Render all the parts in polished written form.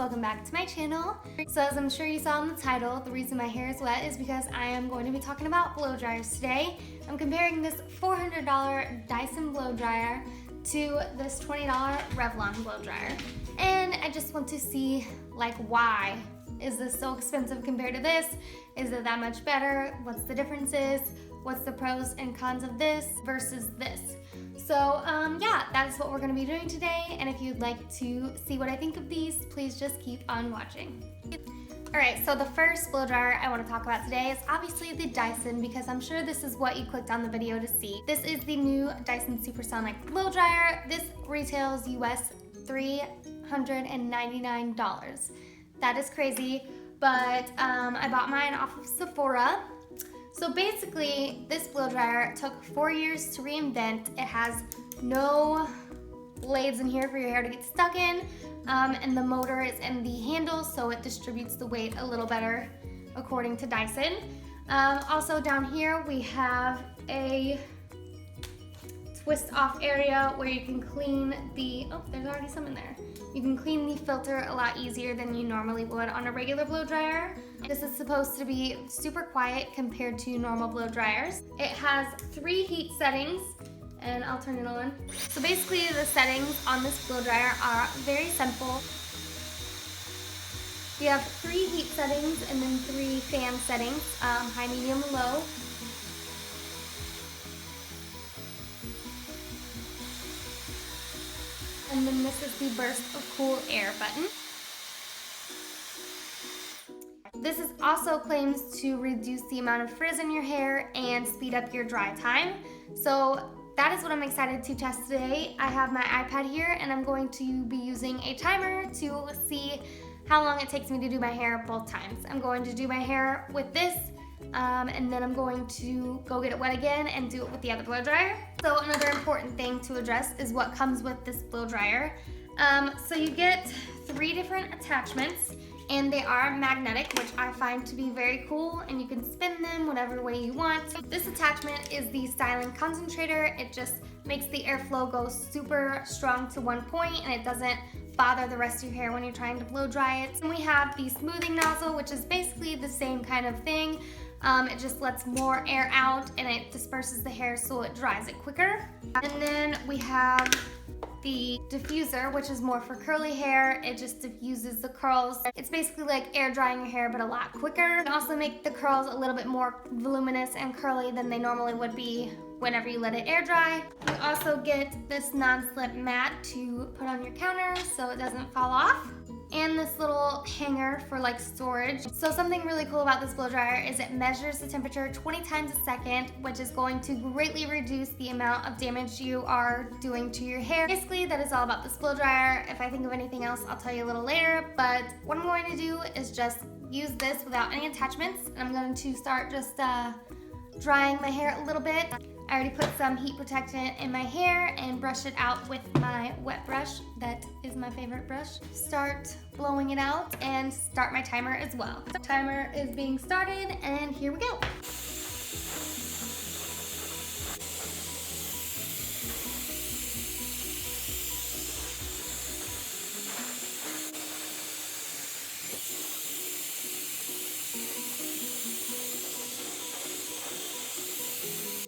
welcome back to my channel. So as I'm sure you saw in the title, the reason my hair is wet is because I am going to be talking about blow dryers today. I'm comparing this $400 Dyson blow dryer to this $20 Revlon blow dryer. And I just want to see like why is this so expensive compared to this? Is it that much better? What's the differences? What's the pros and cons of this versus this? So yeah, that's what we're gonna be doing today. And if you'd like to see what I think of these, please just keep on watching. All right, so the first blow dryer I wanna talk about today is obviously the Dyson, because I'm sure this is what you clicked on the video to see. This is the new Dyson Supersonic blow dryer. This retails US $399. That is crazy, but I bought mine off of Sephora. So basically, this blow dryer took 4 years to reinvent. It has no blades in here for your hair to get stuck in, and the motor is in the handle, so it distributes the weight a little better, according to Dyson. Also down here, we have a twist off area where you can clean the, oh, there's already some in there. You can clean the filter a lot easier than you normally would on a regular blow dryer. This is supposed to be super quiet compared to normal blow dryers. It has 3 heat settings, and I'll turn it on. So basically the settings on this blow dryer are very simple. You have 3 heat settings and then 3 fan settings, high, medium, low. And then this is the burst of cool air button. This is also claims to reduce the amount of frizz in your hair and speed up your dry time. So that is what I'm excited to test today. I have my iPad here and I'm going to be using a timer to see how long it takes me to do my hair both times. I'm going to do my hair with this, and then I'm going to go get it wet again and do it with the other blow dryer. So another important thing to address is what comes with this blow dryer. So you get 3 different attachments, and they are magnetic, which I find to be very cool, and you can spin them whatever way you want. This attachment is the styling concentrator. It just makes the airflow go super strong to one point, and it doesn't bother the rest of your hair when you're trying to blow dry it. And we have the smoothing nozzle, which is basically the same kind of thing. It just lets more air out and it disperses the hair so it dries it quicker. And then we have the diffuser, which is more for curly hair. It just diffuses the curls. It's basically like air drying your hair, but a lot quicker. It can also make the curls a little bit more voluminous and curly than they normally would be whenever you let it air dry. You also get this non-slip mat to put on your counter so it doesn't fall off. And this little hanger for like storage. So something really cool about this blow dryer is it measures the temperature 20 times a second, which is going to greatly reduce the amount of damage you are doing to your hair. Basically, that is all about this blow dryer. If I think of anything else, I'll tell you a little later, but what I'm going to do is just use this without any attachments, and I'm going to start just drying my hair a little bit. I already put some heat protectant in my hair and brush it out with my wet brush. That is my favorite brush. Start blowing it out and start my timer as well. The timer is being started and here we go.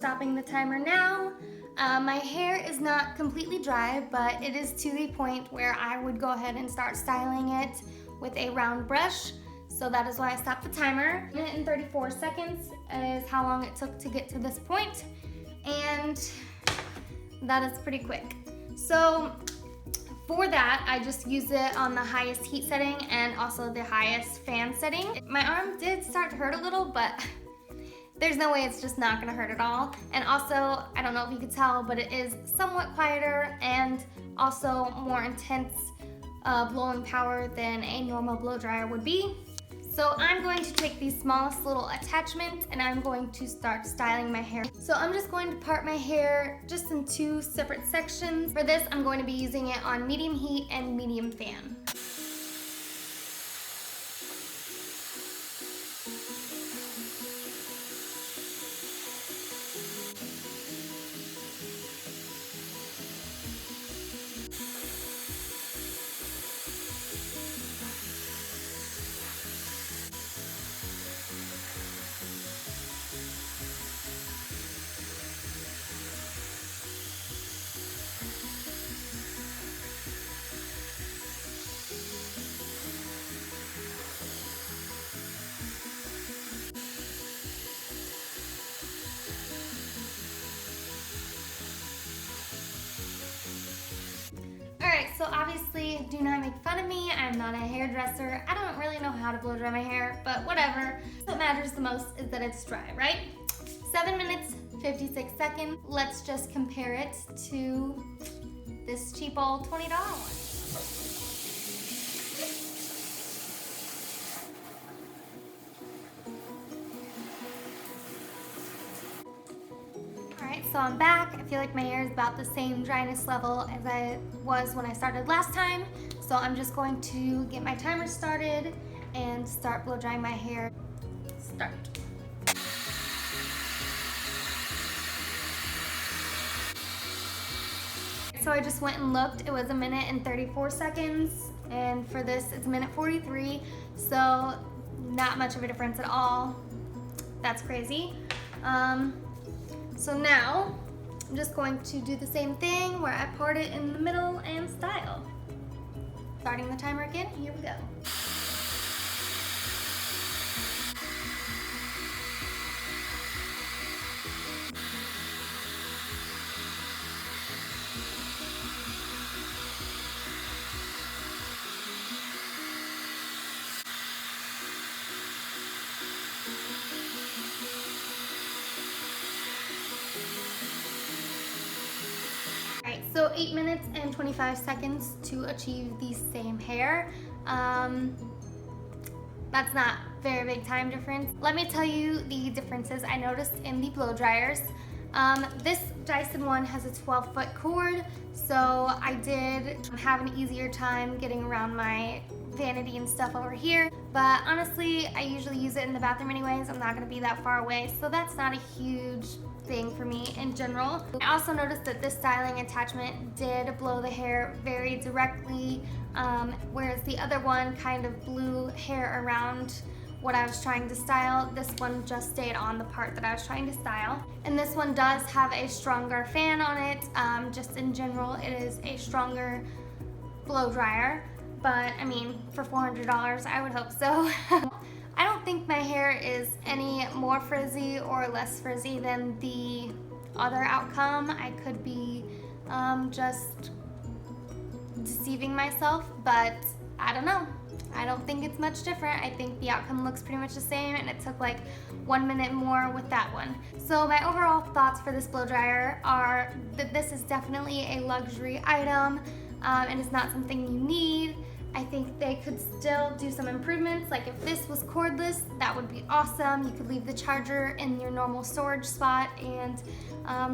Stopping the timer now. My hair is not completely dry, but it is to the point where I would go ahead and start styling it with a round brush. So that is why I stopped the timer. 1 minute and 34 seconds is how long it took to get to this point, and that is pretty quick. So for that, I just use it on the highest heat setting and also the highest fan setting. My arm did start to hurt a little, but there's no way it's just not gonna hurt at all. And also, I don't know if you could tell, but it is somewhat quieter and also more intense blowing power than a normal blow dryer would be. So I'm going to take the smallest little attachment and I'm going to start styling my hair. So I'm just going to part my hair just in 2 separate sections. For this, I'm going to be using it on medium heat and medium fan. Honestly, do not make fun of me. I'm not a hairdresser. I don't really know how to blow dry my hair, but whatever. What matters the most is that it's dry, right? 7 minutes, 56 seconds. Let's just compare it to this cheap old $20 one. Alright, so I'm back. I feel like my hair is about the same dryness level as I was when I started last time. So I'm just going to get my timer started and start blow drying my hair. Start. So I just went and looked. It was 1 minute and 34 seconds. And for this, it's 1 minute 43. So not much of a difference at all. That's crazy. So now I'm just going to do the same thing where I part it in the middle and style. Starting the timer again, here we go. Alright, so 8 minutes and 25 seconds to achieve the same hair. That's not very big time difference. Let me tell you the differences I noticed in the blow dryers. This Dyson one has a 12-foot cord, so I did have an easier time getting around my vanity and stuff over here. But honestly, I usually use it in the bathroom anyways. I'm not gonna be that far away, so that's not a huge thing for me in general. I also noticed that this styling attachment did blow the hair very directly, whereas the other one kind of blew hair around what I was trying to style. This one just stayed on the part that I was trying to style. And this one does have a stronger fan on it. Just in general, it is a stronger blow dryer. But I mean, for $400, I would hope so. I don't think my hair is any more frizzy or less frizzy than the other outcome. I could be just deceiving myself, but I don't know. I don't think it's much different. I think the outcome looks pretty much the same, and it took like 1 minute more with that one. So my overall thoughts for this blow dryer are that this is definitely a luxury item, and it's not something you need. I think they could still do some improvements. Like if this was cordless, that would be awesome. You could leave the charger in your normal storage spot and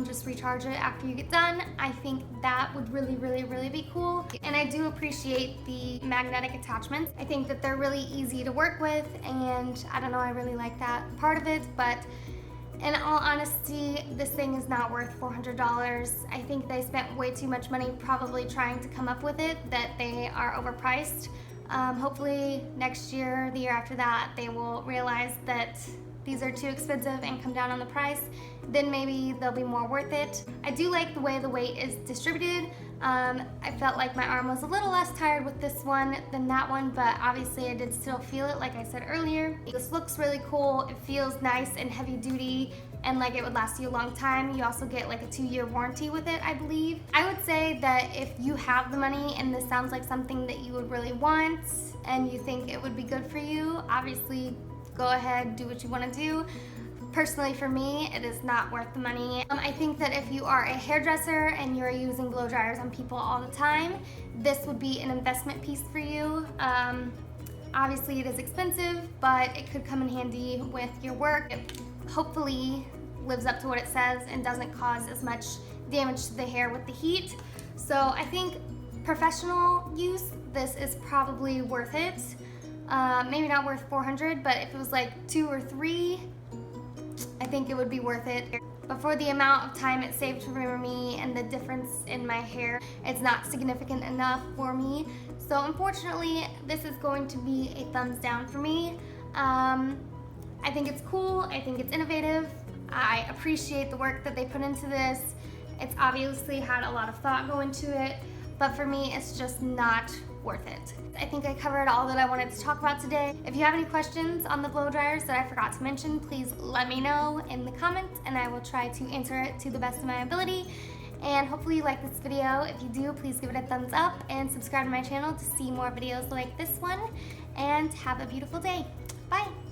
just recharge it after you get done. I think that would really, really, really be cool. And I do appreciate the magnetic attachments. I think that they're really easy to work with, and I don't know, I really like that part of it. But in all honesty, this thing is not worth $400. I think they spent way too much money probably trying to come up with it, that they are overpriced. Hopefully next year, the year after that, they will realize that these are too expensive and come down on the price. Then maybe they'll be more worth it. I do like the way the weight is distributed. I felt like my arm was a little less tired with this one than that one, but obviously I did still feel it, like I said earlier. This looks really cool. It feels nice and heavy duty, and like it would last you a long time. You also get like a 2-year warranty with it, I believe. I would say that if you have the money and this sounds like something that you would really want and you think it would be good for you, obviously go ahead, do what you want to do. Personally, for me, it is not worth the money. I think that if you are a hairdresser and you're using blow dryers on people all the time, this would be an investment piece for you. Obviously, it is expensive, but it could come in handy with your work. It hopefully lives up to what it says and doesn't cause as much damage to the hair with the heat. So I think professional use, this is probably worth it. Maybe not worth $400, but if it was like 2 or 3, I think it would be worth it. But for the amount of time it saved for me and the difference in my hair, it's not significant enough for me. So unfortunately, this is going to be a thumbs down for me. I think it's cool, I think it's innovative. I appreciate the work that they put into this. It's obviously had a lot of thought go into it, but for me, it's just not worth it. I think I covered all that I wanted to talk about today. If you have any questions on the blow dryers that I forgot to mention, please let me know in the comments and I will try to answer it to the best of my ability. And hopefully you like this video. If you do, please give it a thumbs up and subscribe to my channel to see more videos like this one. And have a beautiful day. Bye.